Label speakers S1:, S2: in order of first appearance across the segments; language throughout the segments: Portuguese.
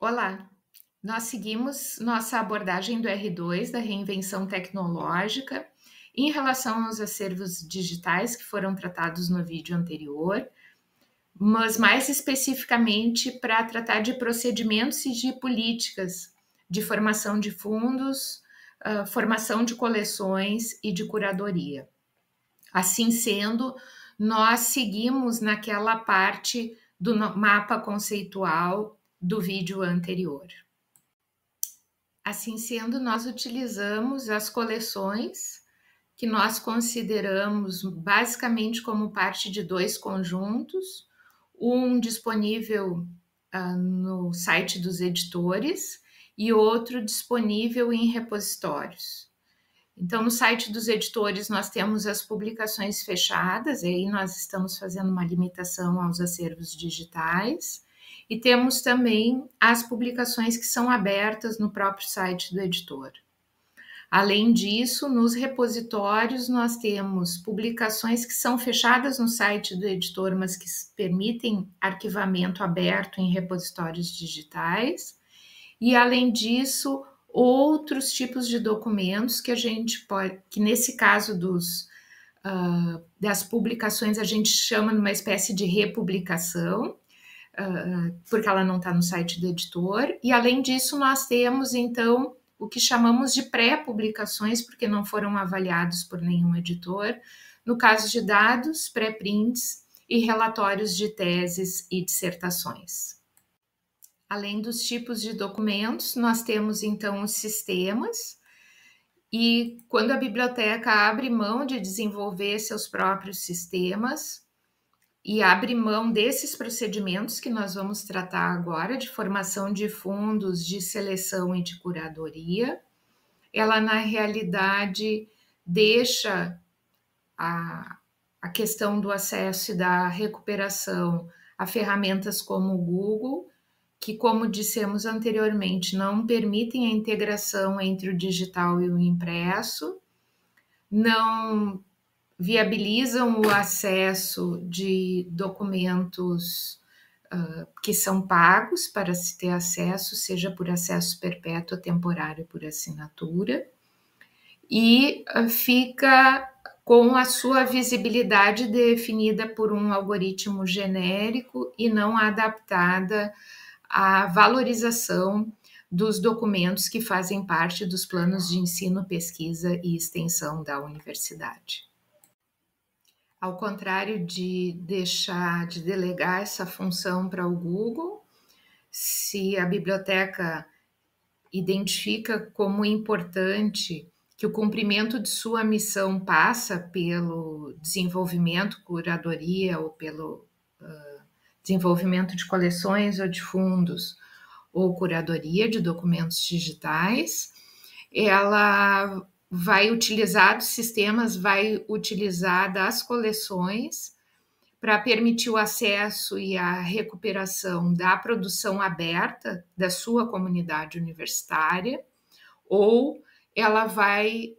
S1: Olá, nós seguimos nossa abordagem do R2, da reinvenção tecnológica, em relação aos acervos digitais que foram tratados no vídeo anterior, mas mais especificamente para tratar de procedimentos e de políticas de formação de fundos, formação de coleções e de curadoria. Assim sendo, nós seguimos naquela parte do mapa conceitual do vídeo anterior. Assim sendo, nós utilizamos as coleções que nós consideramos basicamente como parte de dois conjuntos, um disponível no site dos editores e outro disponível em repositórios. Então, no site dos editores, nós temos as publicações fechadas, e aí nós estamos fazendo uma limitação aos acervos digitais, e temos também as publicações que são abertas no próprio site do editor. Além disso, nos repositórios, nós temos publicações que são fechadas no site do editor, mas que permitem arquivamento aberto em repositórios digitais, e além disso, outros tipos de documentos que a gente pode, que nesse caso das publicações a gente chama de uma espécie de republicação, porque ela não está no site do editor, e além disso nós temos então o que chamamos de pré-publicações, porque não foram avaliados por nenhum editor, no caso de dados, pré-prints e relatórios de teses e dissertações. Além dos tipos de documentos, nós temos então os sistemas, e quando a biblioteca abre mão de desenvolver seus próprios sistemas e abre mão desses procedimentos que nós vamos tratar agora, de formação de fundos, de seleção e de curadoria, ela na realidade deixa a questão do acesso e da recuperação a ferramentas como o Google, que, como dissemos anteriormente, não permitem a integração entre o digital e o impresso, não viabilizam o acesso de documentos que são pagos para se ter acesso, seja por acesso perpétuo, temporário, por assinatura, e fica com a sua visibilidade definida por um algoritmo genérico e não adaptada à valorização dos documentos que fazem parte dos planos de ensino, pesquisa e extensão da universidade. Ao contrário de deixar de delegar essa função para o Google, se a biblioteca identifica como importante que o cumprimento de sua missão passa pelo desenvolvimento, curadoria ou pelo desenvolvimento de coleções ou de fundos ou curadoria de documentos digitais, ela vai utilizar dos sistemas, vai utilizar das coleções para permitir o acesso e a recuperação da produção aberta da sua comunidade universitária, ou ela vai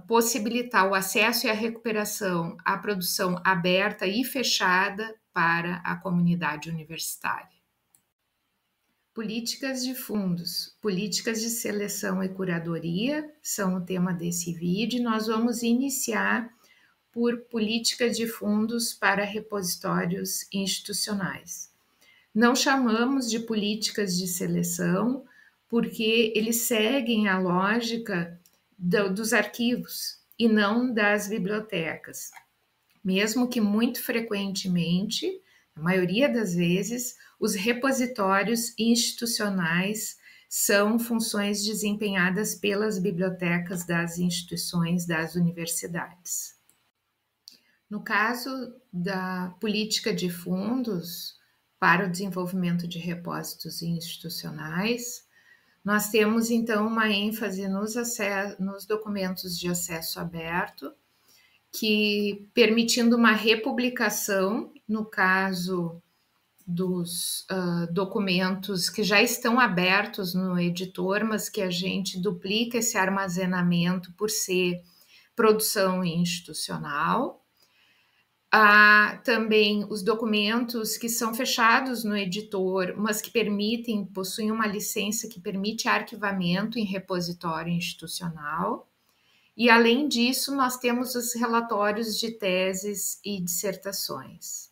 S1: possibilitar o acesso e a recuperação à produção aberta e fechada para a comunidade universitária. Políticas de fundos, políticas de seleção e curadoria são o tema desse vídeo. Nós vamos iniciar por políticas de fundos para repositórios institucionais. Não chamamos de políticas de seleção, porque eles seguem a lógica dos arquivos e não das bibliotecas. Mesmo que muito frequentemente, a maioria das vezes, os repositórios institucionais são funções desempenhadas pelas bibliotecas das instituições das universidades. No caso da política de fundos para o desenvolvimento de repósitos institucionais, nós temos então uma ênfase nos documentos de acesso aberto, que permitindo uma republicação, no caso dos documentos que já estão abertos no editor, mas que a gente duplica esse armazenamento por ser produção institucional. Há também os documentos que são fechados no editor, mas que possuem uma licença que permite arquivamento em repositório institucional. E, além disso, nós temos os relatórios de teses e dissertações.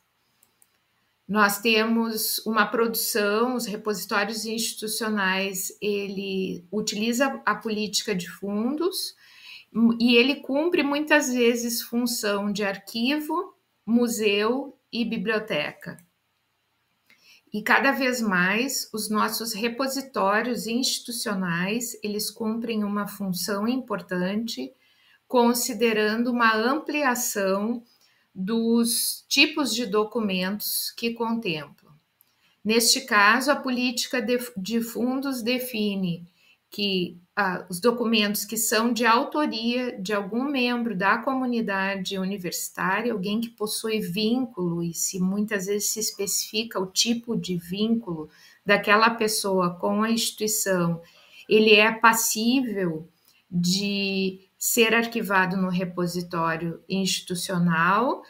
S1: Nós temos uma produção, os repositórios institucionais, ele utiliza a política de fundos e ele cumpre muitas vezes função de arquivo, museu e biblioteca. E cada vez mais os nossos repositórios institucionais, eles cumprem uma função importante, considerando uma ampliação dos tipos de documentos que contemplam. Neste caso, a política de fundos define que os documentos que são de autoria de algum membro da comunidade universitária, alguém que possui vínculo, e se muitas vezes se especifica o tipo de vínculo daquela pessoa com a instituição, ele é passível de ser arquivado no repositório institucional,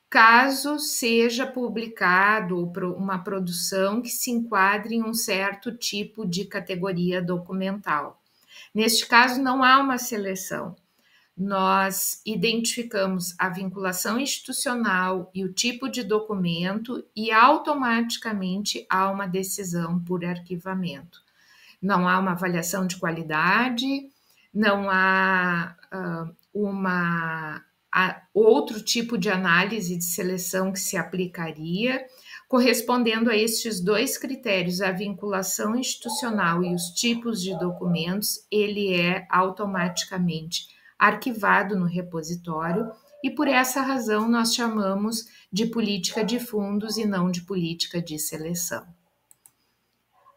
S1: caso seja publicado uma produção que se enquadre em um certo tipo de categoria documental. Neste caso, não há uma seleção. Nós identificamos a vinculação institucional e o tipo de documento e automaticamente há uma decisão por arquivamento. Não há uma avaliação de qualidade, não há outro tipo de análise de seleção que se aplicaria, correspondendo a estes dois critérios, a vinculação institucional e os tipos de documentos, ele é automaticamente arquivado no repositório e por essa razão nós chamamos de política de fundos e não de política de seleção.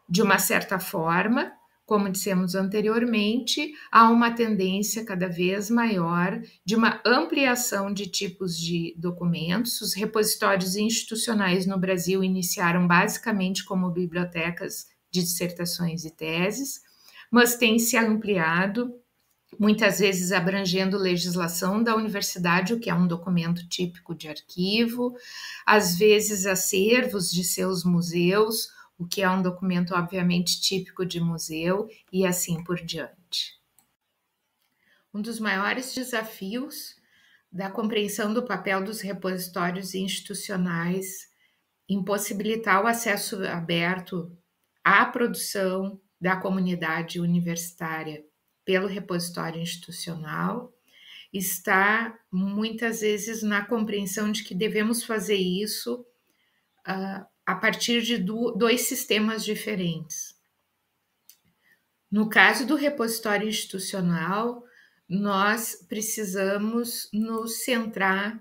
S1: De uma certa forma, como dissemos anteriormente, há uma tendência cada vez maior de uma ampliação de tipos de documentos. Os repositórios institucionais no Brasil iniciaram basicamente como bibliotecas de dissertações e teses, mas têm se ampliado, muitas vezes abrangendo legislação da universidade, o que é um documento típico de arquivo, às vezes acervos de seus museus, o que é um documento obviamente típico de museu, e assim por diante. Um dos maiores desafios da compreensão do papel dos repositórios institucionais em possibilitar o acesso aberto à produção da comunidade universitária pelo repositório institucional está muitas vezes na compreensão de que devemos fazer isso a partir de dois sistemas diferentes. No caso do repositório institucional, nós precisamos nos centrar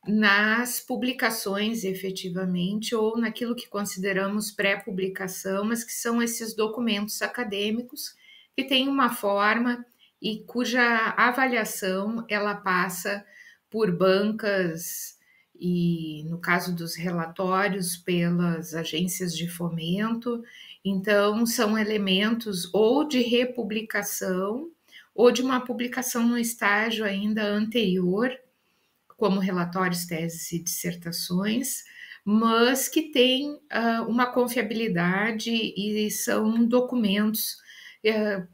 S1: nas publicações efetivamente ou naquilo que consideramos pré-publicação, mas que são esses documentos acadêmicos que têm uma forma e cuja avaliação ela passa por bancas e, no caso dos relatórios, pelas agências de fomento. Então, são elementos ou de republicação ou de uma publicação no estágio ainda anterior, como relatórios, teses e dissertações, mas que têm uma confiabilidade e são documentos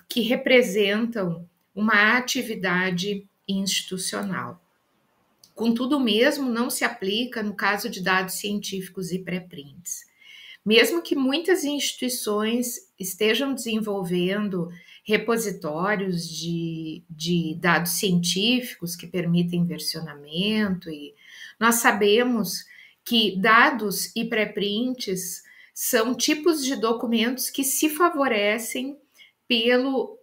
S1: que representam uma atividade institucional. Contudo, mesmo não se aplica no caso de dados científicos e pré-prints. Mesmo que muitas instituições estejam desenvolvendo repositórios de dados científicos que permitem versionamento, e nós sabemos que dados e pré-prints são tipos de documentos que se favorecem pelo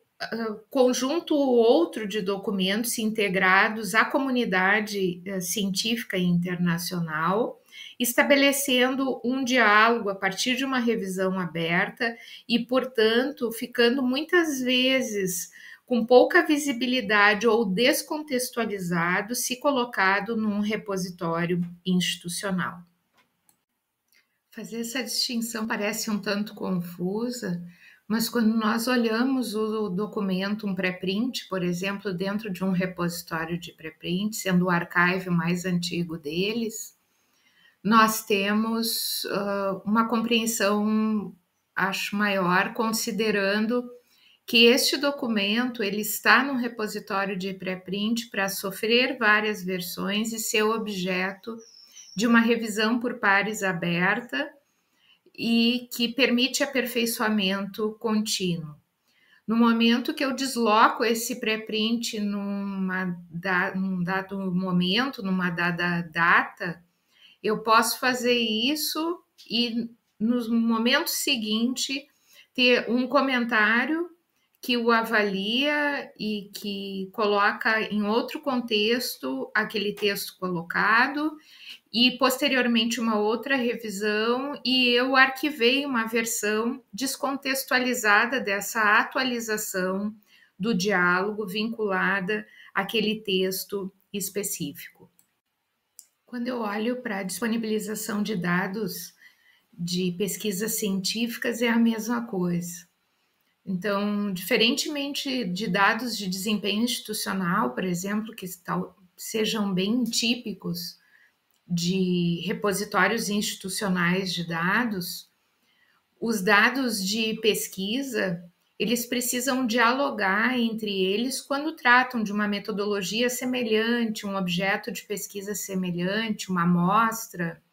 S1: conjunto outro de documentos integrados à comunidade científica e internacional, estabelecendo um diálogo a partir de uma revisão aberta e, portanto, ficando muitas vezes com pouca visibilidade ou descontextualizado se colocado num repositório institucional. Fazer essa distinção parece um tanto confusa, mas quando nós olhamos o documento, um pré-print, por exemplo, dentro de um repositório de pré-print, sendo o archive mais antigo deles, nós temos uma compreensão, acho, maior, considerando que este documento ele está no repositório de pré-print para sofrer várias versões e ser objeto de uma revisão por pares aberta e que permite aperfeiçoamento contínuo. No momento que eu desloco esse pré-print num dado momento, numa dada data, eu posso fazer isso e no momento seguinte ter um comentário que o avalia e que coloca em outro contexto aquele texto colocado e posteriormente uma outra revisão, e eu arquivei uma versão descontextualizada dessa atualização do diálogo vinculada àquele texto específico. Quando eu olho para a disponibilização de dados de pesquisas científicas, é a mesma coisa. Então, diferentemente de dados de desempenho institucional, por exemplo, que sejam bem típicos de repositórios institucionais de dados, os dados de pesquisa, eles precisam dialogar entre eles quando tratam de uma metodologia semelhante, um objeto de pesquisa semelhante, uma amostra,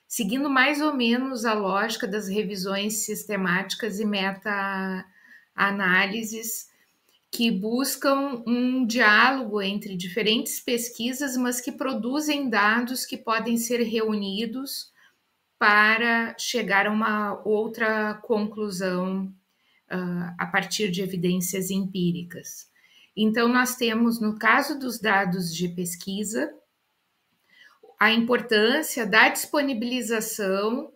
S1: seguindo mais ou menos a lógica das revisões sistemáticas e meta-análises que buscam um diálogo entre diferentes pesquisas, mas que produzem dados que podem ser reunidos para chegar a uma outra conclusão a partir de evidências empíricas. Então, nós temos, no caso dos dados de pesquisa, a importância da disponibilização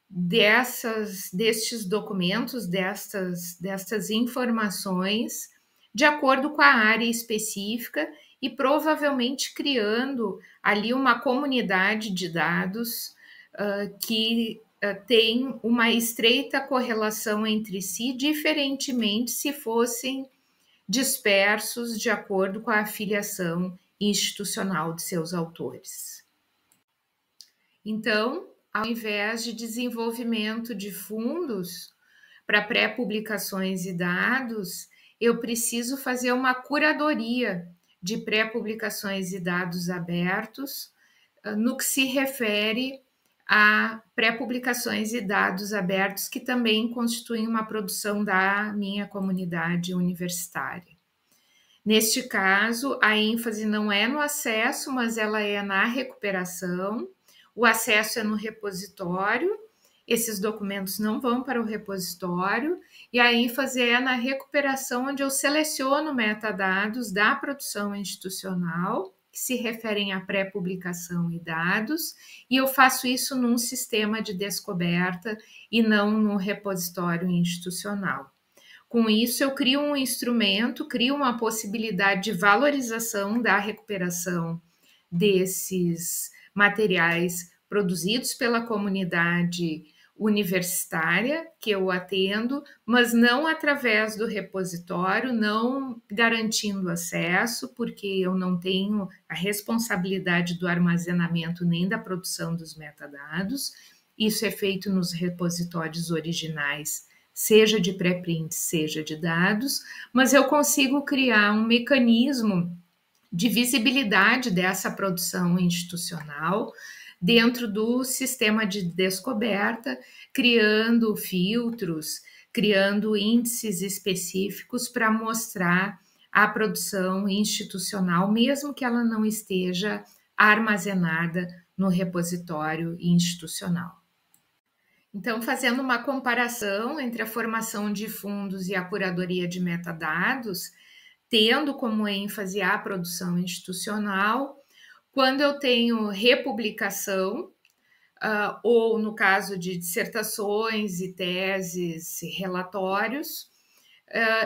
S1: destes documentos, destas informações, de acordo com a área específica e provavelmente criando ali uma comunidade de dados que tem uma estreita correlação entre si, diferentemente se fossem dispersos de acordo com a afiliação institucional de seus autores. Então, ao invés de desenvolvimento de fundos para pré-publicações e dados, eu preciso fazer uma curadoria de pré-publicações e dados abertos no que se refere a pré-publicações e dados abertos que também constituem uma produção da minha comunidade universitária. Neste caso, a ênfase não é no acesso, mas ela é na recuperação. O acesso é no repositório, esses documentos não vão para o repositório, e a ênfase é na recuperação, onde eu seleciono metadados da produção institucional, que se referem à pré-publicação e dados, e eu faço isso num sistema de descoberta e não no repositório institucional. Com isso, eu crio um instrumento, crio uma possibilidade de valorização da recuperação desses materiais produzidos pela comunidade universitária que eu atendo, mas não através do repositório, não garantindo acesso, porque eu não tenho a responsabilidade do armazenamento nem da produção dos metadados. Isso é feito nos repositórios originais, seja de pré-print, seja de dados, mas eu consigo criar um mecanismo de visibilidade dessa produção institucional dentro do sistema de descoberta, criando filtros, criando índices específicos para mostrar a produção institucional, mesmo que ela não esteja armazenada no repositório institucional. Então, fazendo uma comparação entre a formação de fundos e a curadoria de metadados, tendo como ênfase a produção institucional, quando eu tenho republicação, ou no caso de dissertações e teses e relatórios,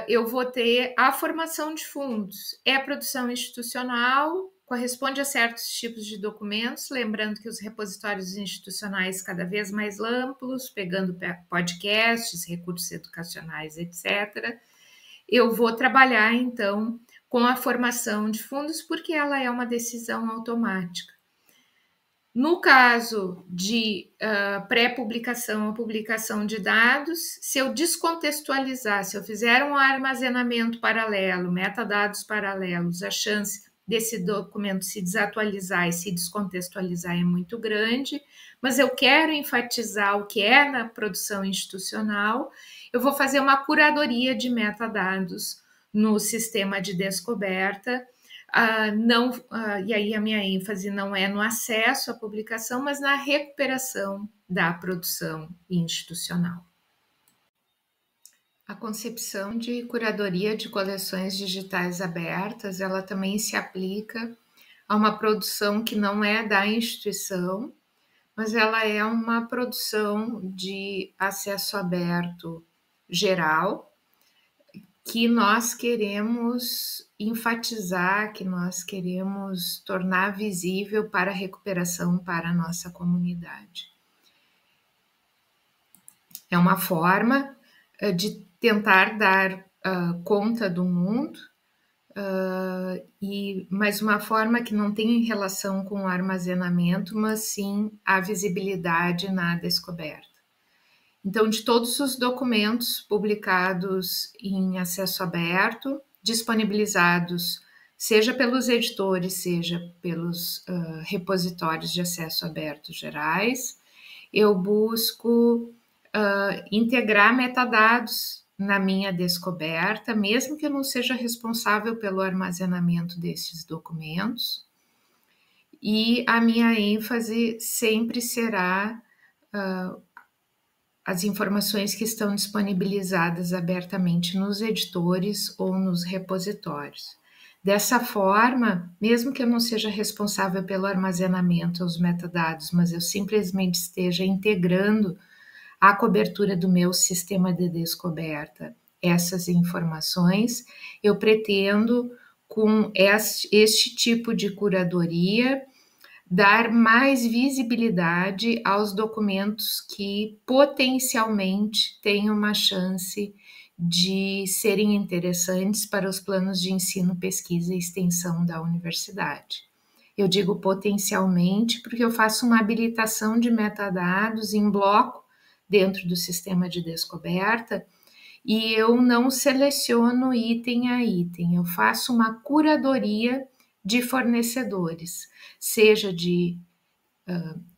S1: eu vou ter a formação de fundos. É a produção institucional, corresponde a certos tipos de documentos, lembrando que os repositórios institucionais cada vez mais amplos, pegando podcasts, recursos educacionais, etc. Eu vou trabalhar, então, com a formação de fundos, porque ela é uma decisão automática. No caso de pré-publicação ou publicação de dados, se eu descontextualizar, se eu fizer um armazenamento paralelo, metadados paralelos, a chance desse documento se desatualizar e se descontextualizar é muito grande, mas eu quero enfatizar o que é na produção institucional, eu vou fazer uma curadoria de metadados no sistema de descoberta. E aí a minha ênfase não é no acesso à publicação, mas na recuperação da produção institucional. A concepção de curadoria de coleções digitais abertas, ela também se aplica a uma produção que não é da instituição, mas ela é uma produção de acesso aberto geral, que nós queremos enfatizar, que nós queremos tornar visível para a recuperação para a nossa comunidade. É uma forma de tentar dar conta do mundo, mas uma forma que não tem relação com o armazenamento, mas sim a visibilidade na descoberta. Então, de todos os documentos publicados em acesso aberto, disponibilizados seja pelos editores, seja pelos repositórios de acesso aberto gerais, eu busco integrar metadados na minha descoberta, mesmo que eu não seja responsável pelo armazenamento desses documentos, e a minha ênfase sempre será as informações que estão disponibilizadas abertamente nos editores ou nos repositórios. Dessa forma, mesmo que eu não seja responsável pelo armazenamento dos metadados, mas eu simplesmente esteja integrando a cobertura do meu sistema de descoberta essas informações, eu pretendo, com este tipo de curadoria, dar mais visibilidade aos documentos que potencialmente têm uma chance de serem interessantes para os planos de ensino, pesquisa e extensão da universidade. Eu digo potencialmente porque eu faço uma habilitação de metadados em bloco dentro do sistema de descoberta e eu não seleciono item a item, eu faço uma curadoria de fornecedores, seja de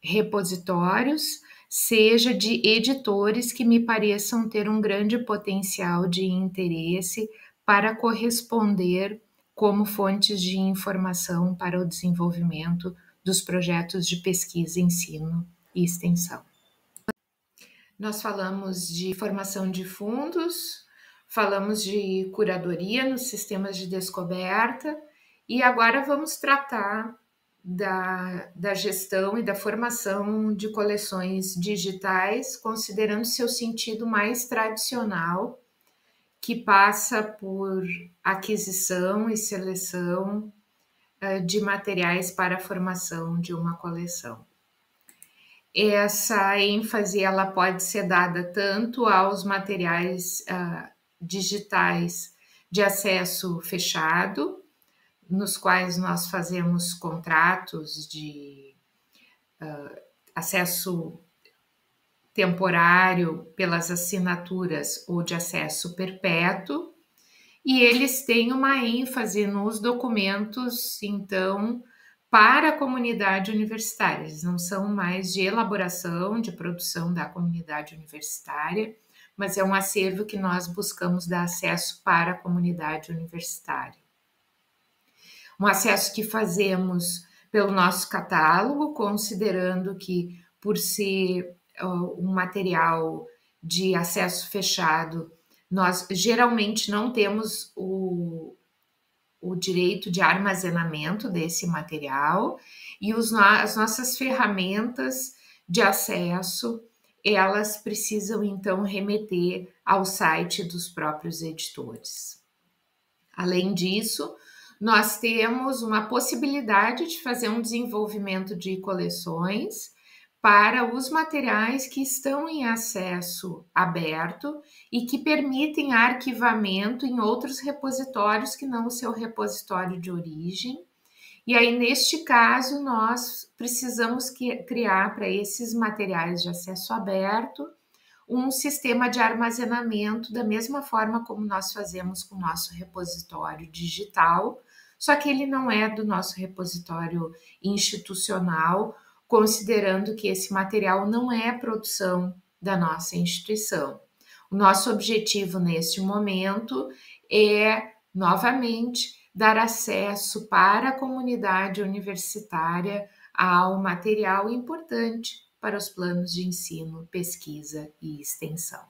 S1: repositórios, seja de editores que me pareçam ter um grande potencial de interesse para corresponder como fontes de informação para o desenvolvimento dos projetos de pesquisa, ensino e extensão. Nós falamos de formação de fundos, falamos de curadoria nos sistemas de descoberta e agora vamos tratar da gestão e da formação de coleções digitais, considerando seu sentido mais tradicional, que passa por aquisição e seleção de materiais para a formação de uma coleção. Essa ênfase ela pode ser dada tanto aos materiais digitais de acesso fechado, nos quais nós fazemos contratos de acesso temporário pelas assinaturas ou de acesso perpétuo, e eles têm uma ênfase nos documentos, então, para a comunidade universitária. Eles não são mais de elaboração, de produção da comunidade universitária, mas é um acervo que nós buscamos dar acesso para a comunidade universitária. Um acesso que fazemos pelo nosso catálogo, considerando que, por ser um material de acesso fechado, nós geralmente não temos o direito de armazenamento desse material e as nossas ferramentas de acesso, elas precisam então remeter ao site dos próprios editores. Além disso, nós temos uma possibilidade de fazer um desenvolvimento de coleções para os materiais que estão em acesso aberto e que permitem arquivamento em outros repositórios que não o seu repositório de origem. E aí, neste caso, nós precisamos criar para esses materiais de acesso aberto um sistema de armazenamento da mesma forma como nós fazemos com o nosso repositório digital, só que ele não é do nosso repositório institucional, considerando que esse material não é produção da nossa instituição. O nosso objetivo neste momento é, novamente, dar acesso para a comunidade universitária ao material importante para os planos de ensino, pesquisa e extensão.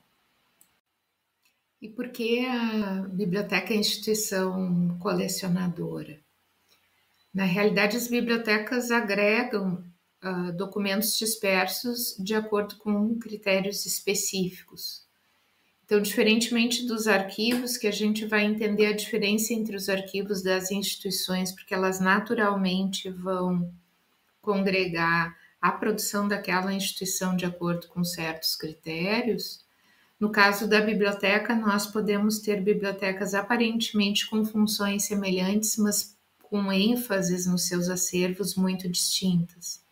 S1: E por que a biblioteca é instituição colecionadora? Na realidade, as bibliotecas agregam documentos dispersos de acordo com critérios específicos. Então, diferentemente dos arquivos, que a gente vai entender a diferença entre os arquivos das instituições, porque elas naturalmente vão congregar a produção daquela instituição de acordo com certos critérios. No caso da biblioteca, nós podemos ter bibliotecas aparentemente com funções semelhantes, mas com ênfases nos seus acervos muito distintas.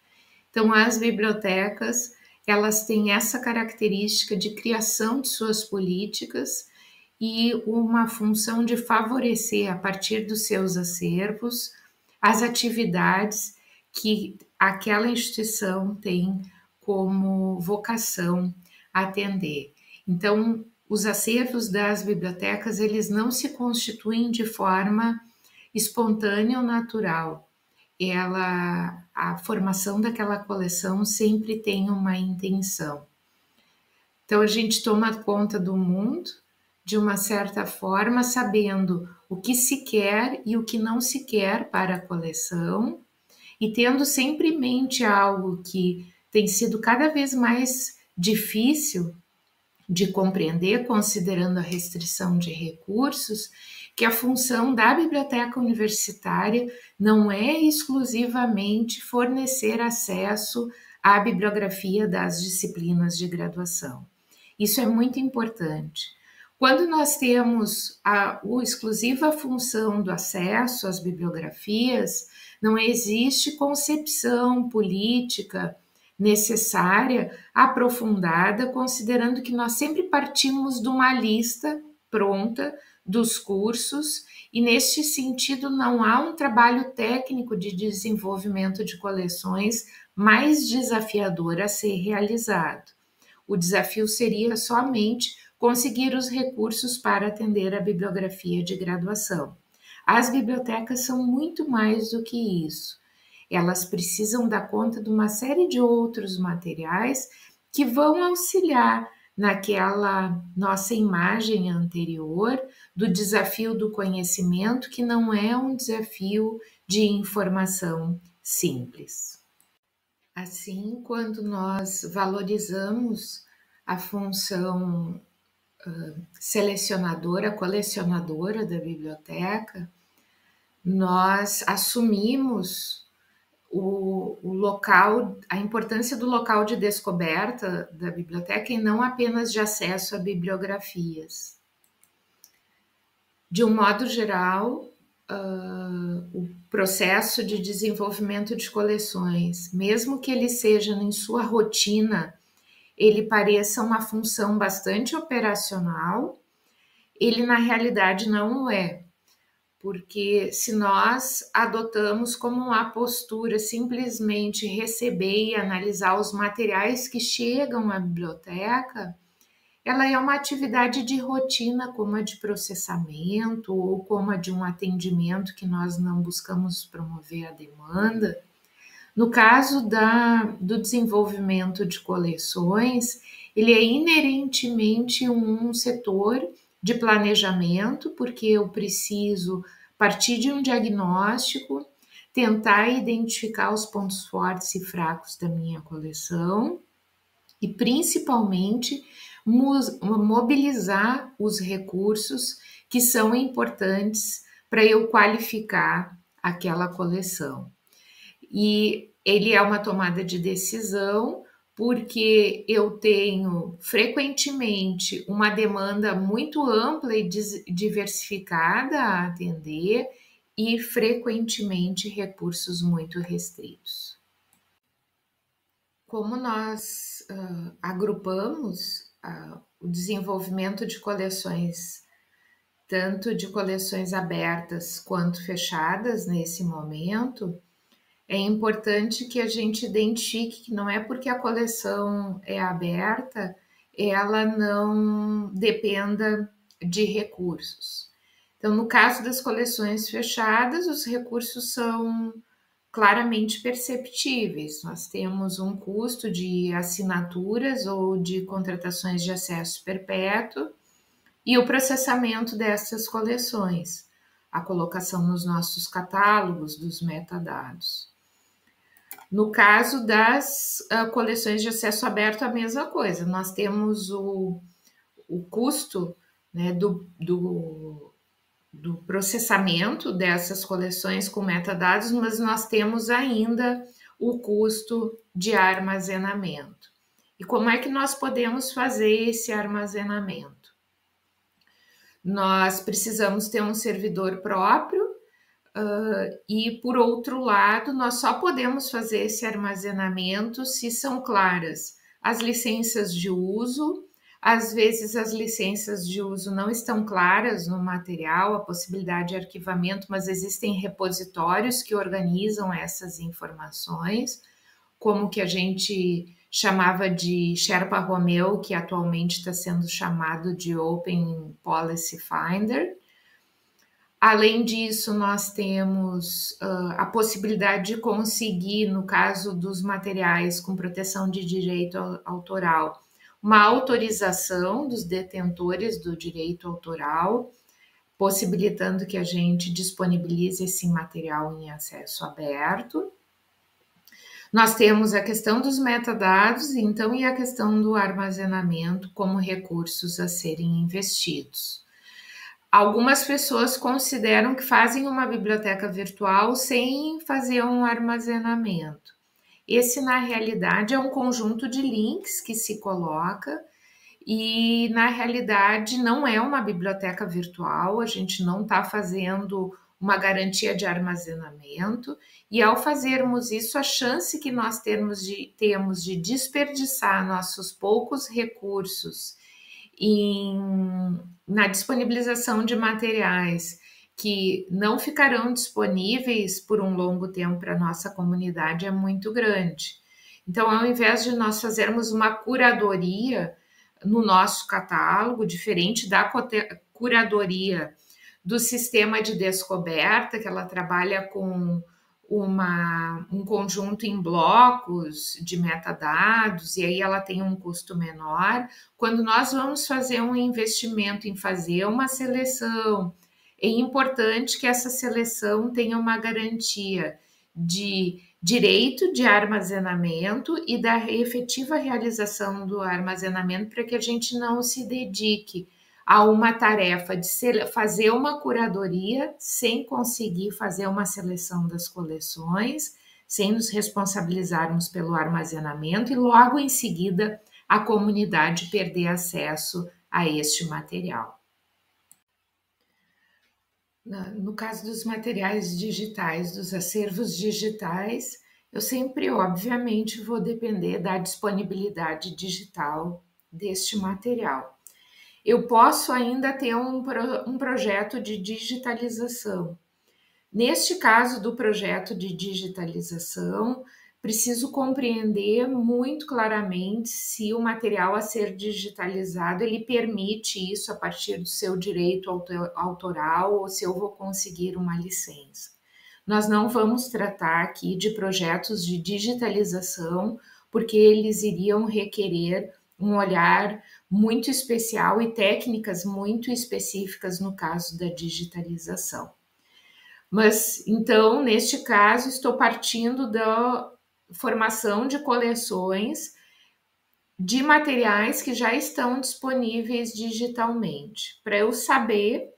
S1: Então, as bibliotecas, elas têm essa característica de criação de suas políticas e uma função de favorecer, a partir dos seus acervos, as atividades que aquela instituição tem como vocação atender. Então, os acervos das bibliotecas, eles não se constituem de forma espontânea ou natural. A formação daquela coleção sempre tem uma intenção. Então, a gente toma conta do mundo de uma certa forma, sabendo o que se quer e o que não se quer para a coleção, e tendo sempre em mente algo que tem sido cada vez mais difícil de compreender, considerando a restrição de recursos, que a função da biblioteca universitária não é exclusivamente fornecer acesso à bibliografia das disciplinas de graduação. Isso é muito importante. Quando nós temos a exclusiva função do acesso às bibliografias, não existe concepção política necessária, aprofundada, considerando que nós sempre partimos de uma lista pronta dos cursos e, neste sentido, não há um trabalho técnico de desenvolvimento de coleções mais desafiador a ser realizado. O desafio seria somente conseguir os recursos para atender a bibliografia de graduação. As bibliotecas são muito mais do que isso. Elas precisam dar conta de uma série de outros materiais que vão auxiliar naquela nossa imagem anterior do desafio do conhecimento, que não é um desafio de informação simples. Assim, quando nós valorizamos a função selecionadora, colecionadora da biblioteca, nós assumimos o local, a importância do local de descoberta da biblioteca e não apenas de acesso a bibliografias. De um modo geral, o processo de desenvolvimento de coleções, mesmo que ele seja em sua rotina, ele pareça uma função bastante operacional, ele na realidade não o é. Porque se nós adotamos como uma postura simplesmente receber e analisar os materiais que chegam à biblioteca, ela é uma atividade de rotina, como a de processamento ou como a de um atendimento que nós não buscamos promover a demanda. No caso do desenvolvimento de coleções, ele é inerentemente um setor de planejamento, porque eu preciso partir de um diagnóstico, tentar identificar os pontos fortes e fracos da minha coleção e, principalmente, mobilizar os recursos que são importantes para eu qualificar aquela coleção. E ele é uma tomada de decisão porque eu tenho frequentemente uma demanda muito ampla e diversificada a atender e frequentemente recursos muito restritos. Como nós agrupamos o desenvolvimento de coleções, tanto de coleções abertas quanto fechadas nesse momento, é importante que a gente identifique que não é porque a coleção é aberta, ela não dependa de recursos. Então, no caso das coleções fechadas, os recursos são claramente perceptíveis. Nós temos um custo de assinaturas ou de contratações de acesso perpétuo e o processamento dessas coleções, a colocação nos nossos catálogos dos metadados. No caso das coleções de acesso aberto, a mesma coisa. Nós temos o custo, né, do processamento dessas coleções com metadados, mas nós temos ainda o custo de armazenamento. E como é que nós podemos fazer esse armazenamento? Nós precisamos ter um servidor próprio e, por outro lado, nós só podemos fazer esse armazenamento se são claras as licenças de uso. Às vezes as licenças de uso não estão claras no material, a possibilidade de arquivamento, mas existem repositórios que organizam essas informações, como que a gente chamava de Sherpa Romeu, que atualmente está sendo chamado de Open Policy Finder. Além disso, nós temos a possibilidade de conseguir, no caso dos materiais com proteção de direito autoral, uma autorização dos detentores do direito autoral, possibilitando que a gente disponibilize esse material em acesso aberto. Nós temos a questão dos metadados, então, e a questão do armazenamento como recursos a serem investidos. Algumas pessoas consideram que fazem uma biblioteca virtual sem fazer um armazenamento. Esse, na realidade, é um conjunto de links que se coloca e, na realidade, não é uma biblioteca virtual, a gente não está fazendo uma garantia de armazenamento, e ao fazermos isso, a chance que nós temos de desperdiçar nossos poucos recursos na disponibilização de materiais que não ficarão disponíveis por um longo tempo para a nossa comunidade é muito grande. Então, ao invés de nós fazermos uma curadoria no nosso catálogo, diferente da curadoria do sistema de descoberta, que ela trabalha com um conjunto em blocos de metadados, e aí ela tem um custo menor. Quando nós vamos fazer um investimento em fazer uma seleção, é importante que essa seleção tenha uma garantia de direito de armazenamento e da efetiva realização do armazenamento, para que a gente não se dedique a uma tarefa de fazer uma curadoria sem conseguir fazer uma seleção das coleções, sem nos responsabilizarmos pelo armazenamento e logo em seguida a comunidade perder acesso a este material. No caso dos materiais digitais, dos acervos digitais, eu sempre, obviamente, vou depender da disponibilidade digital deste material. Eu posso ainda ter um projeto de digitalização. Neste caso do projeto de digitalização, preciso compreender muito claramente se o material a ser digitalizado ele permite isso a partir do seu direito autoral ou se eu vou conseguir uma licença. Nós não vamos tratar aqui de projetos de digitalização, porque eles iriam requerer um olhar muito especial e técnicas muito específicas no caso da digitalização. Mas, então, neste caso, estou partindo da formação de coleções de materiais que já estão disponíveis digitalmente, para eu saber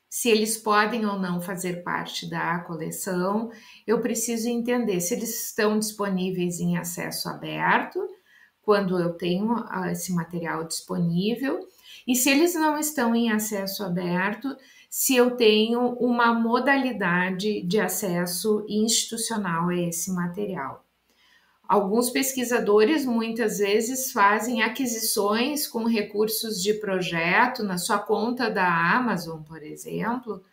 S1: se eles podem ou não fazer parte da coleção. Eu preciso entender se eles estão disponíveis em acesso aberto, quando eu tenho esse material disponível, e se eles não estão em acesso aberto, se eu tenho uma modalidade de acesso institucional a esse material. Alguns pesquisadores muitas vezes fazem aquisições com recursos de projeto na sua conta da Amazon, por exemplo,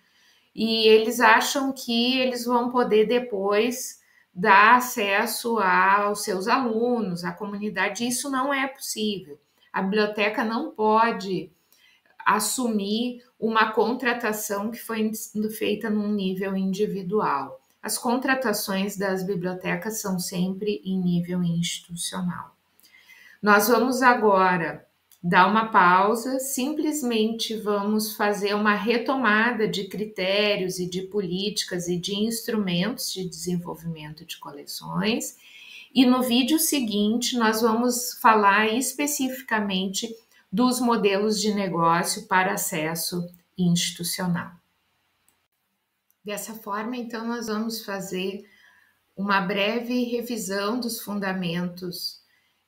S1: e eles acham que eles vão poder depois dar acesso aos seus alunos, à comunidade. Isso não é possível. A biblioteca não pode assumir uma contratação que foi feita num nível individual. As contratações das bibliotecas são sempre em nível institucional. Nós vamos agora dar uma pausa, simplesmente vamos fazer uma retomada de critérios e de políticas e de instrumentos de desenvolvimento de coleções. E no vídeo seguinte, nós vamos falar especificamente dos modelos de negócio para acesso institucional. Dessa forma, então, nós vamos fazer uma breve revisão dos fundamentos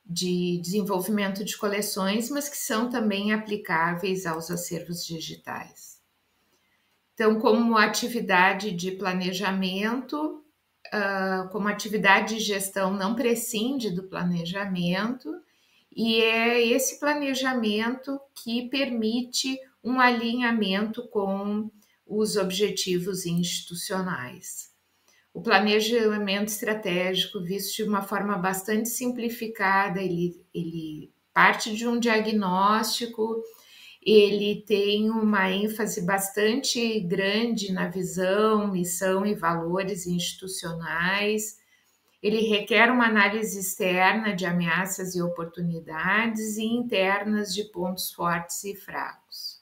S1: de desenvolvimento de coleções, mas que são também aplicáveis aos acervos digitais. Então, como atividade de planejamento, como atividade de gestão, não prescinde do planejamento, e é esse planejamento que permite um alinhamento com os objetivos institucionais. O planejamento estratégico, visto de uma forma bastante simplificada, ele parte de um diagnóstico, ele tem uma ênfase bastante grande na visão, missão e valores institucionais. Ele requer uma análise externa de ameaças e oportunidades e internas de pontos fortes e fracos.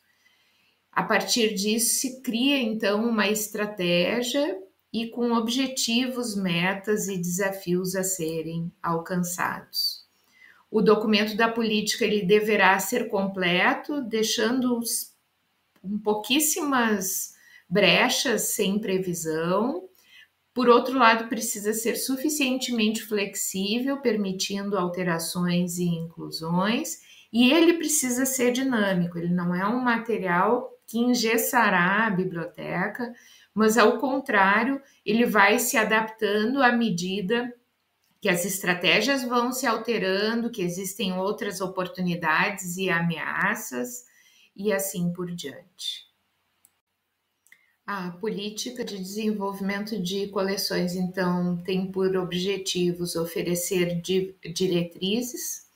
S1: A partir disso, se cria então uma estratégia e com objetivos, metas e desafios a serem alcançados. O documento da política ele deverá ser completo, deixando pouquíssimas brechas sem previsão. Por outro lado, precisa ser suficientemente flexível, permitindo alterações e inclusões, e ele precisa ser dinâmico, ele não é um material que engessará a biblioteca, mas ao contrário, ele vai se adaptando à medida que as estratégias vão se alterando, que existem outras oportunidades e ameaças, e assim por diante. A política de desenvolvimento de coleções, então, tem por objetivos oferecer diretrizes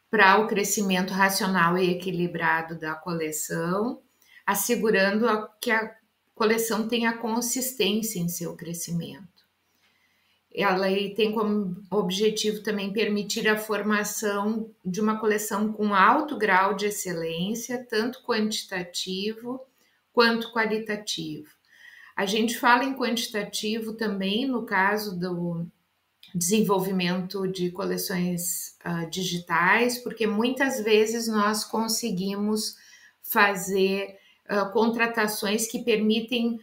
S1: para o crescimento racional e equilibrado da coleção, assegurando que a coleção tenha consistência em seu crescimento. Ela tem como objetivo também permitir a formação de uma coleção com alto grau de excelência, tanto quantitativo quanto qualitativo. A gente fala em quantitativo também no caso do desenvolvimento de coleções digitais, porque muitas vezes nós conseguimos fazer contratações que permitem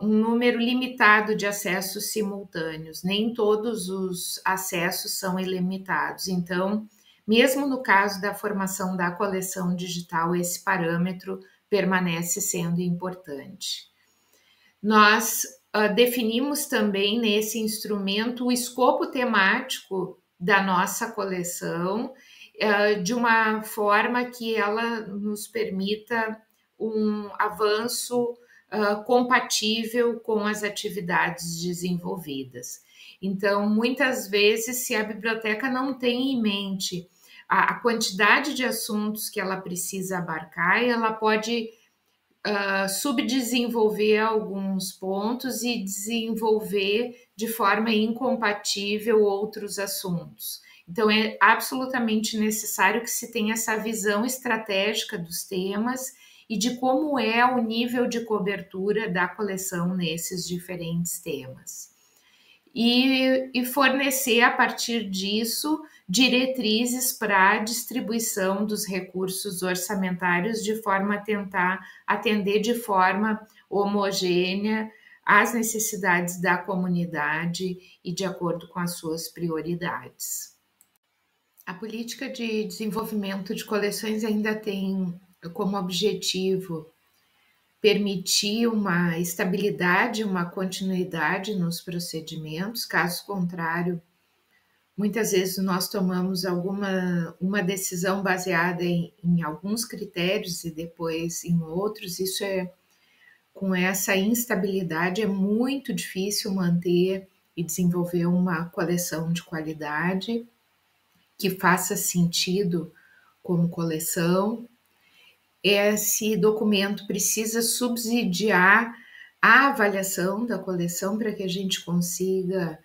S1: um número limitado de acessos simultâneos. Nem todos os acessos são ilimitados. Então, mesmo no caso da formação da coleção digital, esse parâmetro permanece sendo importante. Nós definimos também nesse instrumento o escopo temático da nossa coleção de uma forma que ela nos permita um avanço compatível com as atividades desenvolvidas. Então, muitas vezes, se a biblioteca não tem em mente a quantidade de assuntos que ela precisa abarcar, ela pode subdesenvolver alguns pontos e desenvolver de forma incompatível outros assuntos. Então, é absolutamente necessário que se tenha essa visão estratégica dos temas e de como é o nível de cobertura da coleção nesses diferentes temas. E fornecer, a partir disso, diretrizes para a distribuição dos recursos orçamentários de forma a tentar atender de forma homogênea às necessidades da comunidade e de acordo com as suas prioridades. A política de desenvolvimento de coleções ainda tem como objetivo permitir uma estabilidade, uma continuidade nos procedimentos. Caso contrário, muitas vezes nós tomamos uma decisão baseada em alguns critérios e depois em outros. Isso com essa instabilidade é muito difícil manter e desenvolver uma coleção de qualidade que faça sentido como coleção. Esse documento precisa subsidiar a avaliação da coleção para que a gente consiga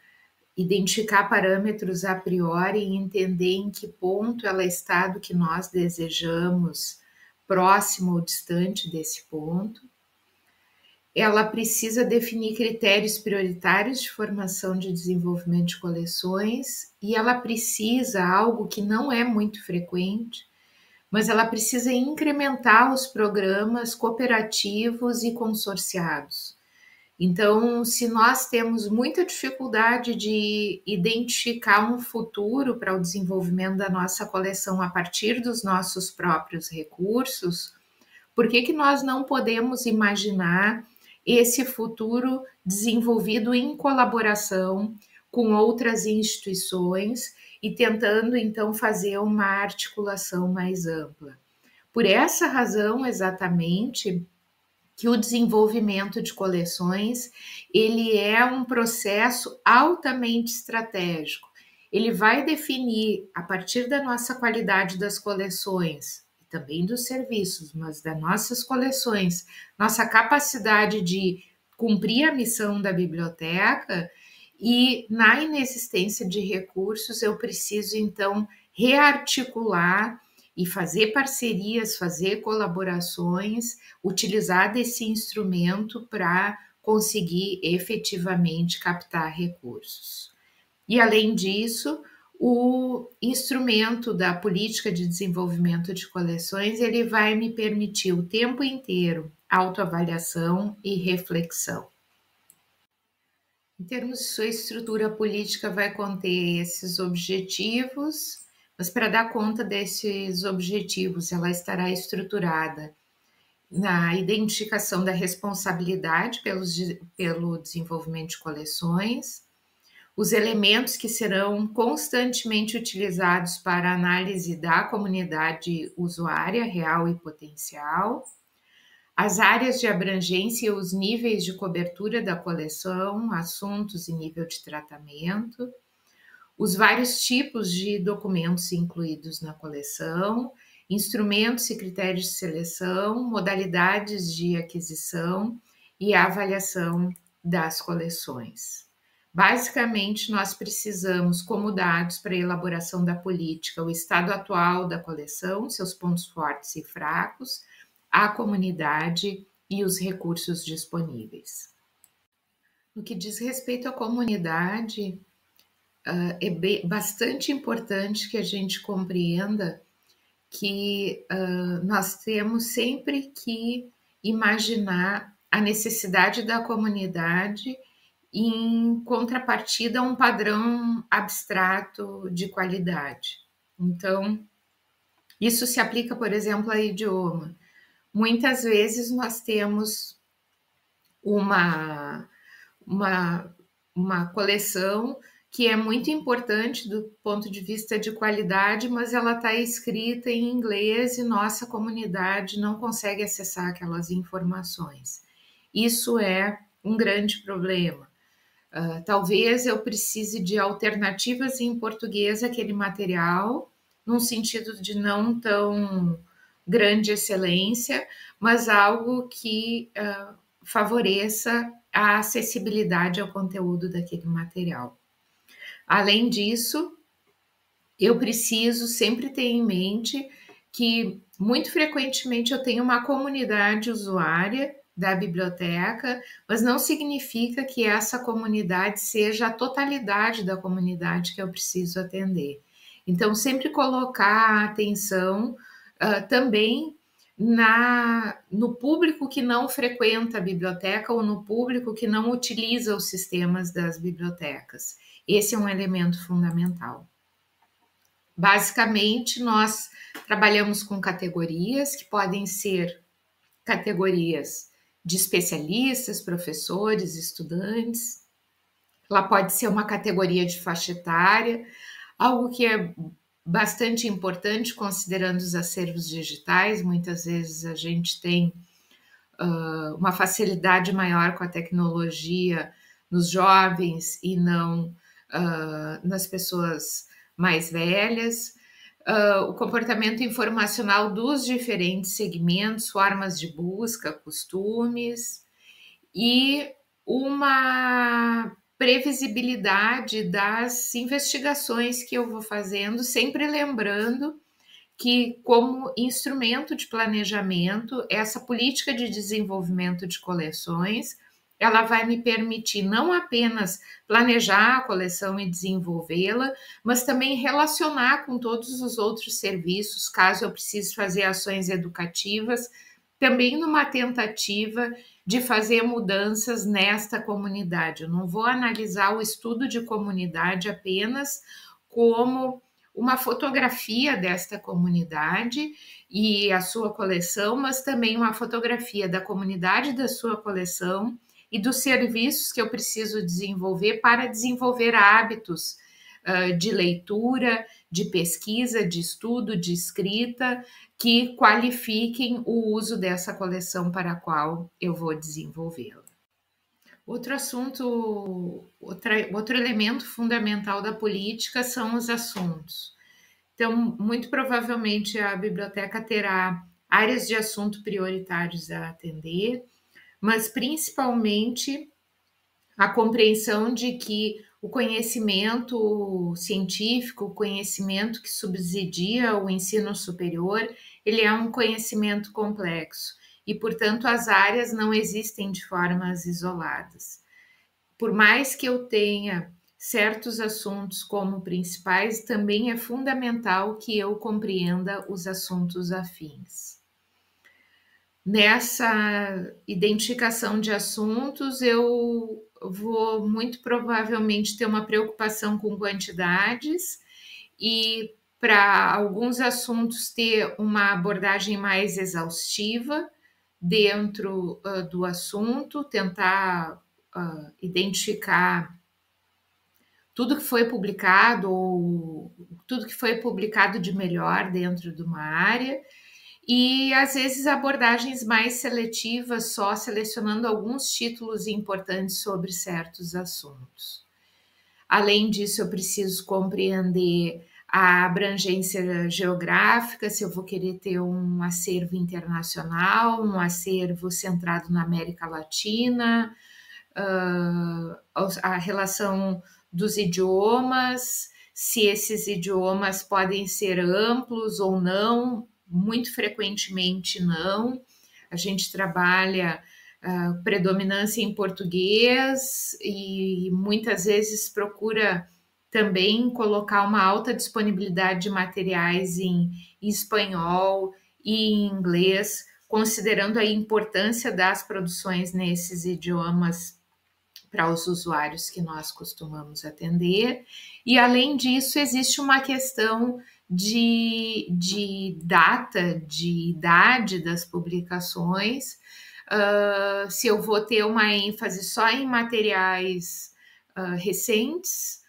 S1: identificar parâmetros a priori e entender em que ponto ela está do que nós desejamos, próximo ou distante desse ponto. Ela precisa definir critérios prioritários de formação de desenvolvimento de coleções e ela precisa, algo que não é muito frequente, mas ela precisa incrementar os programas cooperativos e consorciados. Então, se nós temos muita dificuldade de identificar um futuro para o desenvolvimento da nossa coleção a partir dos nossos próprios recursos, por que nós não podemos imaginar esse futuro desenvolvido em colaboração com outras instituições e tentando então fazer uma articulação mais ampla? Por essa razão, exatamente, que o desenvolvimento de coleções, ele é um processo altamente estratégico. Ele vai definir, a partir da nossa qualidade das coleções, e também dos serviços, mas das nossas coleções, nossa capacidade de cumprir a missão da biblioteca, e na inexistência de recursos, eu preciso, então, rearticular e fazer parcerias, fazer colaborações, utilizar desse instrumento para conseguir efetivamente captar recursos. E, além disso, o instrumento da política de desenvolvimento de coleções, ele vai me permitir o tempo inteiro autoavaliação e reflexão. Em termos de sua estrutura política, vai conter esses objetivos, mas para dar conta desses objetivos, ela estará estruturada na identificação da responsabilidade pelo desenvolvimento de coleções, os elementos que serão constantemente utilizados para a análise da comunidade usuária real e potencial, as áreas de abrangência e os níveis de cobertura da coleção, assuntos e nível de tratamento, os vários tipos de documentos incluídos na coleção, instrumentos e critérios de seleção, modalidades de aquisição e avaliação das coleções. Basicamente, nós precisamos, como dados para a elaboração da política, o estado atual da coleção, seus pontos fortes e fracos, a comunidade e os recursos disponíveis. No que diz respeito à comunidade, é bastante importante que a gente compreenda que nós temos sempre que imaginar a necessidade da comunidade em contrapartida a um padrão abstrato de qualidade. Então, isso se aplica, por exemplo, a idioma. Muitas vezes nós temos uma coleção que é muito importante do ponto de vista de qualidade, mas ela está escrita em inglês e nossa comunidade não consegue acessar aquelas informações. Isso é um grande problema. Talvez eu precise de alternativas em português àquele material, num sentido de não tão grande excelência, mas algo que favoreça a acessibilidade ao conteúdo daquele material. Além disso, eu preciso sempre ter em mente que, muito frequentemente, eu tenho uma comunidade usuária da biblioteca, mas não significa que essa comunidade seja a totalidade da comunidade que eu preciso atender. Então, sempre colocar a atenção também no público que não frequenta a biblioteca ou no público que não utiliza os sistemas das bibliotecas. Esse é um elemento fundamental. Basicamente, nós trabalhamos com categorias que podem ser categorias de especialistas, professores, estudantes. Ela pode ser uma categoria de faixa etária, algo que é bastante importante considerando os acervos digitais. Muitas vezes a gente tem uma facilidade maior com a tecnologia nos jovens e não nas pessoas mais velhas. O comportamento informacional dos diferentes segmentos, formas de busca, costumes e uma previsibilidade das investigações que eu vou fazendo, sempre lembrando que, como instrumento de planejamento, essa política de desenvolvimento de coleções, ela vai me permitir não apenas planejar a coleção e desenvolvê-la, mas também relacionar com todos os outros serviços, caso eu precise fazer ações educativas, também numa tentativa de fazer mudanças nesta comunidade. Eu não vou analisar o estudo de comunidade apenas como uma fotografia desta comunidade e a sua coleção, mas também uma fotografia da comunidade da sua coleção e dos serviços que eu preciso desenvolver para desenvolver hábitos de leitura, de pesquisa, de estudo, de escrita, que qualifiquem o uso dessa coleção para a qual eu vou desenvolvê-la. Outro assunto, outro elemento fundamental da política são os assuntos. Então, muito provavelmente a biblioteca terá áreas de assunto prioritários a atender, mas principalmente a compreensão de que o conhecimento científico, o conhecimento que subsidia o ensino superior, ele é um conhecimento complexo e, portanto, as áreas não existem de formas isoladas. Por mais que eu tenha certos assuntos como principais, também é fundamental que eu compreenda os assuntos afins. Nessa identificação de assuntos, eu vou muito provavelmente ter uma preocupação com quantidades e, para alguns assuntos, ter uma abordagem mais exaustiva dentro do assunto, tentar identificar tudo que foi publicado ou tudo que foi publicado de melhor dentro de uma área e, às vezes, abordagens mais seletivas, só selecionando alguns títulos importantes sobre certos assuntos. Além disso, eu preciso compreender a abrangência geográfica, se eu vou querer ter um acervo internacional, um acervo centrado na América Latina, a relação dos idiomas, se esses idiomas podem ser amplos ou não, muito frequentemente não. A gente trabalha predominância em português e muitas vezes procura também colocar uma alta disponibilidade de materiais em espanhol e em inglês, considerando a importância das produções nesses idiomas para os usuários que nós costumamos atender. E, além disso, existe uma questão de data, de idade das publicações. Se eu vou ter uma ênfase só em materiais recentes,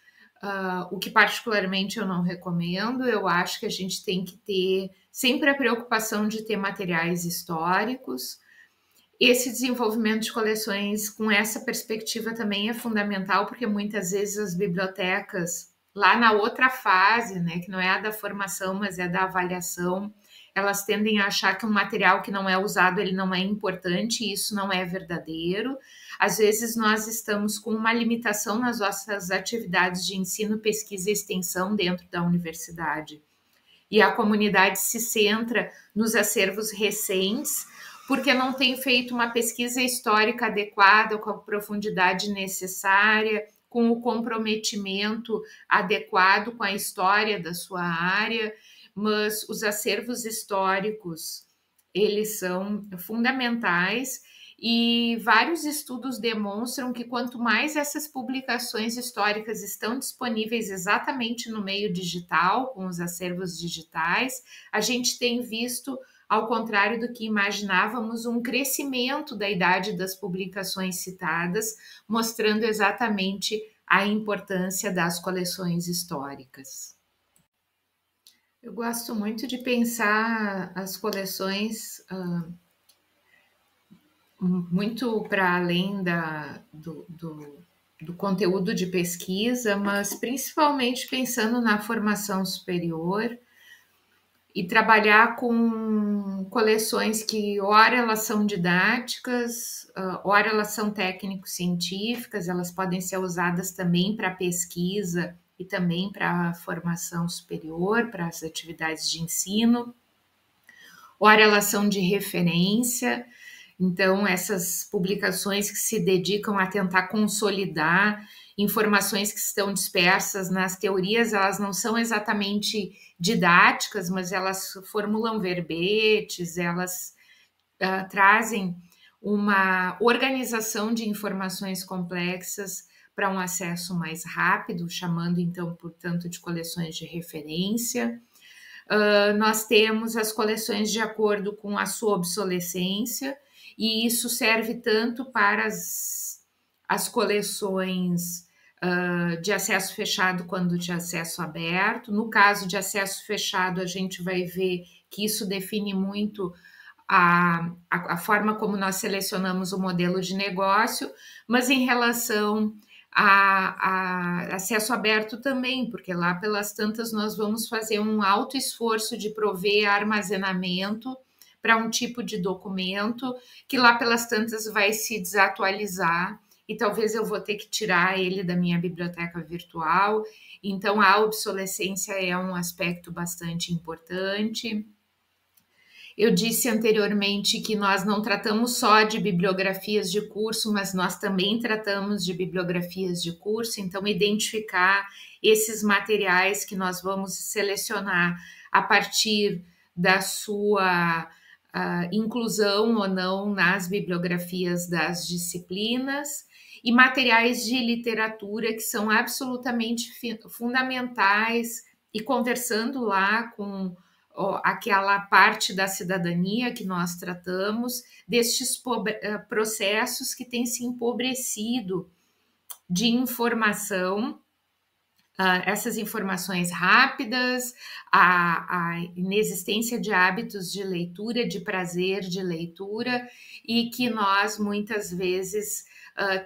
S1: o que particularmente eu não recomendo. Eu acho que a gente tem que ter sempre a preocupação de ter materiais históricos. Esse desenvolvimento de coleções com essa perspectiva também é fundamental, porque muitas vezes as bibliotecas, lá na outra fase, né, que não é a da formação, mas é da avaliação, elas tendem a achar que um material que não é usado, ele não é importante, e isso não é verdadeiro. Às vezes nós estamos com uma limitação nas nossas atividades de ensino, pesquisa e extensão dentro da universidade. E a comunidade se centra nos acervos recentes, porque não tem feito uma pesquisa histórica adequada, com a profundidade necessária, com o comprometimento adequado com a história da sua área, mas os acervos históricos, eles são fundamentais E vários estudos demonstram que quanto mais essas publicações históricas estão disponíveis exatamente no meio digital, com os acervos digitais, a gente tem visto, ao contrário do que imaginávamos, um crescimento da idade das publicações citadas, mostrando exatamente a importância das coleções históricas. Eu gosto muito de pensar as coleções muito para além do conteúdo de pesquisa, mas principalmente pensando na formação superior e trabalhar com coleções que, ora elas são didáticas, ora elas são técnico-científicas, elas podem ser usadas também para pesquisa e também para a formação superior, para as atividades de ensino, ora elas são de referência. Então, essas publicações que se dedicam a tentar consolidar informações que estão dispersas nas teorias, elas não são exatamente didáticas, mas elas formulam verbetes, elas trazem uma organização de informações complexas para um acesso mais rápido, chamando então, portanto, de coleções de referência. Nós temos as coleções de acordo com a sua obsolescência, e isso serve tanto para as coleções de acesso fechado quanto de acesso aberto. No caso de acesso fechado, a gente vai ver que isso define muito a forma como nós selecionamos o modelo de negócio, mas em relação a acesso aberto também, porque lá pelas tantas nós vamos fazer um alto esforço de prover armazenamento para um tipo de documento que lá pelas tantas vai se desatualizar e talvez eu vou ter que tirar ele da minha biblioteca virtual. Então a obsolescência é um aspecto bastante importante. Eu disse anteriormente que nós não tratamos só de bibliografias de curso, mas nós também tratamos de bibliografias de curso, então identificar esses materiais que nós vamos selecionar a partir da sua inclusão ou não nas bibliografias das disciplinas, e materiais de literatura que são absolutamente fundamentais, e conversando lá com aquela parte da cidadania que nós tratamos, destes processos que têm se empobrecido de informação, essas informações rápidas, a inexistência de hábitos de leitura, de prazer de leitura, e que nós muitas vezes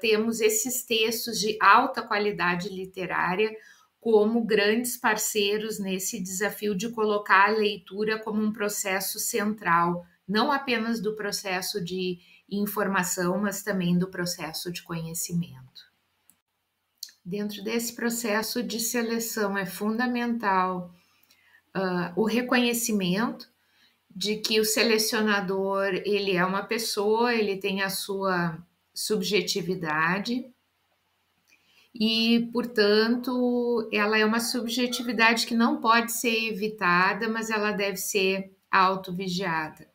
S1: temos esses textos de alta qualidade literária como grandes parceiros nesse desafio de colocar a leitura como um processo central, não apenas do processo de informação, mas também do processo de conhecimento. Dentro desse processo de seleção é fundamental o reconhecimento de que o selecionador ele é uma pessoa, ele tem a sua subjetividade e, portanto, ela é uma subjetividade que não pode ser evitada, mas ela deve ser autovigiada.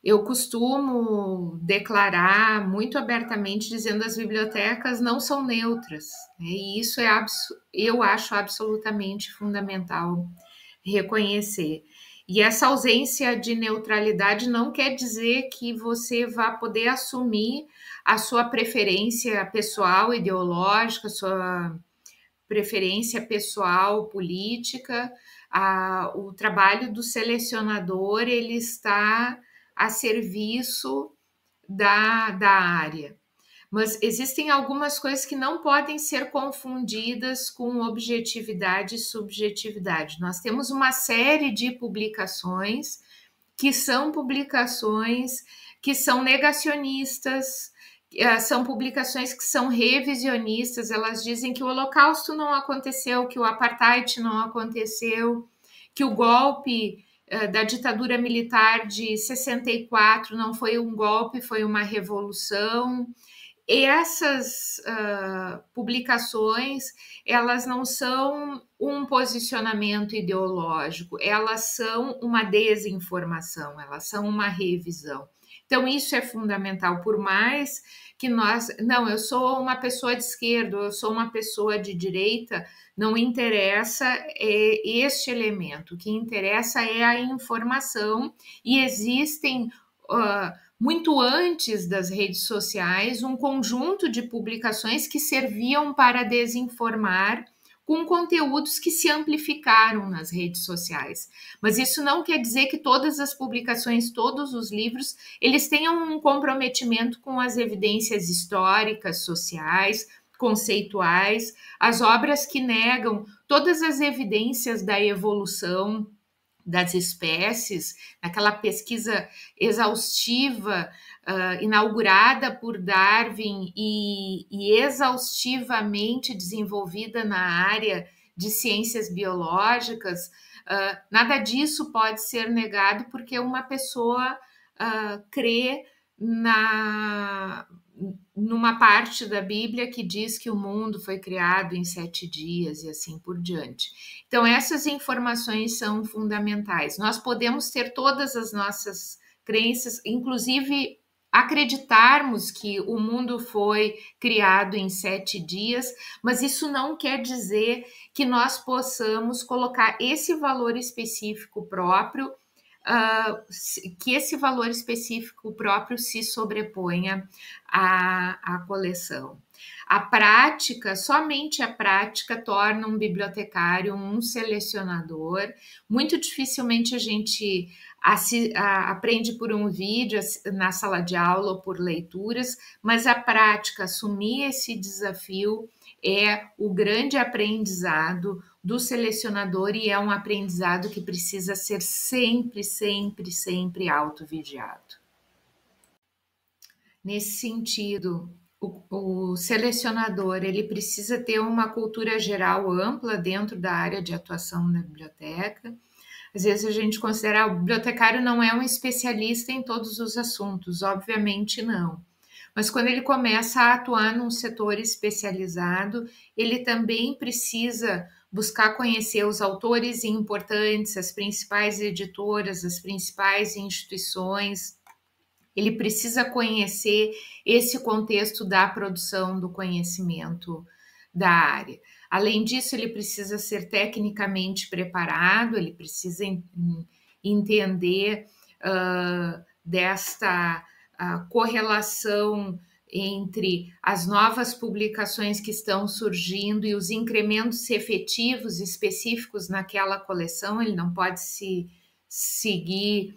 S1: Eu costumo declarar muito abertamente dizendo que as bibliotecas não são neutras, né? E isso eu acho absolutamente fundamental reconhecer. E essa ausência de neutralidade não quer dizer que você vá poder assumir a sua preferência pessoal ideológica, a sua preferência pessoal política. O trabalho do selecionador ele está a serviço da área. Mas existem algumas coisas que não podem ser confundidas com objetividade e subjetividade. Nós temos uma série de publicações que são negacionistas, são publicações que são revisionistas, elas dizem que o Holocausto não aconteceu, que o Apartheid não aconteceu, que o golpe da ditadura militar de 64 não foi um golpe, foi uma revolução. E essas publicações, elas não são um posicionamento ideológico, elas são uma desinformação, elas são uma revisão. Então, isso é fundamental, por mais que nós... Não, eu sou uma pessoa de esquerda, eu sou uma pessoa de direita, não interessa este elemento. O que interessa é a informação, e existem, muito antes das redes sociais, um conjunto de publicações que serviam para desinformar, com conteúdos que se amplificaram nas redes sociais. Mas isso não quer dizer que todas as publicações, todos os livros, eles tenham um comprometimento com as evidências históricas, sociais, conceituais, as obras que negam todas as evidências da evolução das espécies, naquela pesquisa exaustiva inaugurada por Darwin e exaustivamente desenvolvida na área de ciências biológicas, nada disso pode ser negado porque uma pessoa crê numa parte da Bíblia que diz que o mundo foi criado em 7 dias e assim por diante. Então, essas informações são fundamentais. Nós podemos ter todas as nossas crenças, inclusive acreditarmos que o mundo foi criado em 7 dias, mas isso não quer dizer que nós possamos colocar esse valor específico próprio, que esse valor específico próprio se sobreponha à coleção. A prática, somente a prática, torna um bibliotecário um selecionador. Muito dificilmente a gente aprende por um vídeo na sala de aula ou por leituras, mas a prática, assumir esse desafio, é o grande aprendizado do selecionador, e é um aprendizado que precisa ser sempre, sempre, sempre autovigiado. Nesse sentido, o selecionador ele precisa ter uma cultura geral ampla dentro da área de atuação da biblioteca. Às vezes a gente considera o bibliotecário não é um especialista em todos os assuntos, obviamente não. Mas quando ele começa a atuar num setor especializado, ele também precisa buscar conhecer os autores importantes, as principais editoras, as principais instituições. Ele precisa conhecer esse contexto da produção do conhecimento da área. Além disso, ele precisa ser tecnicamente preparado, ele precisa entender desta correlação entre as novas publicações que estão surgindo e os incrementos efetivos específicos naquela coleção. Ele não pode se seguir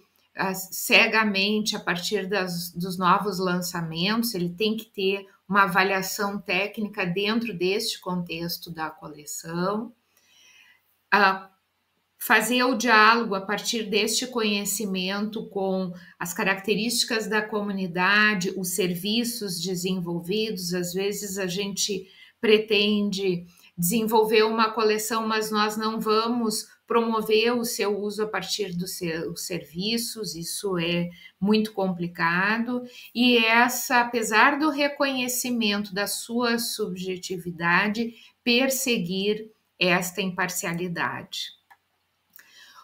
S1: cegamente a partir dos novos lançamentos, ele tem que ter uma avaliação técnica dentro deste contexto da coleção. Fazer o diálogo a partir deste conhecimento com as características da comunidade, os serviços desenvolvidos. Às vezes a gente pretende desenvolver uma coleção, mas nós não vamos promover o seu uso a partir dos seus serviços, isso é muito complicado. E apesar do reconhecimento da sua subjetividade, perseguir esta imparcialidade.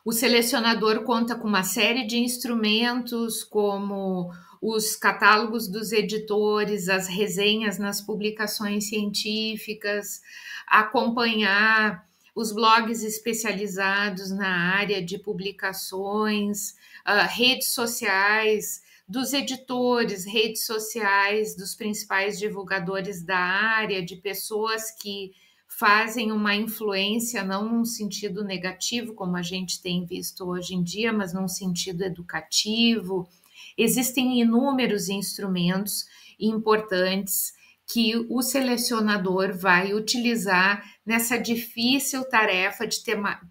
S1: O selecionador conta com uma série de instrumentos, como os catálogos dos editores, as resenhas nas publicações científicas, acompanhar os blogs especializados na área de publicações, redes sociais dos editores, redes sociais dos principais divulgadores da área, de pessoas que fazem uma influência, não num sentido negativo, como a gente tem visto hoje em dia, mas num sentido educativo. Existem inúmeros instrumentos importantes que o selecionador vai utilizar nessa difícil tarefa de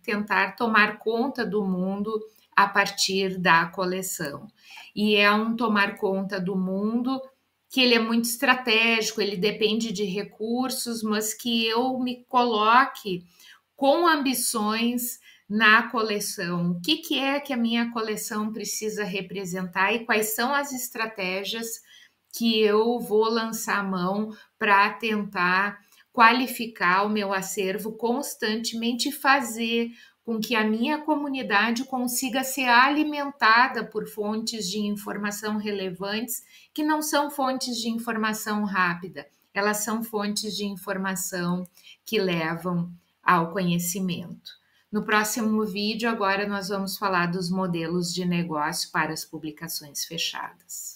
S1: tentar tomar conta do mundo a partir da coleção. E é um tomar conta do mundo que ele é muito estratégico, ele depende de recursos, mas que eu me coloque com ambições na coleção. O que é que a minha coleção precisa representar e quais são as estratégias que eu vou lançar a mão para tentar qualificar o meu acervo constantemente e fazer com que a minha comunidade consiga ser alimentada por fontes de informação relevantes, que não são fontes de informação rápida, elas são fontes de informação que levam ao conhecimento. No próximo vídeo, agora nós vamos falar dos modelos de negócio para as publicações fechadas.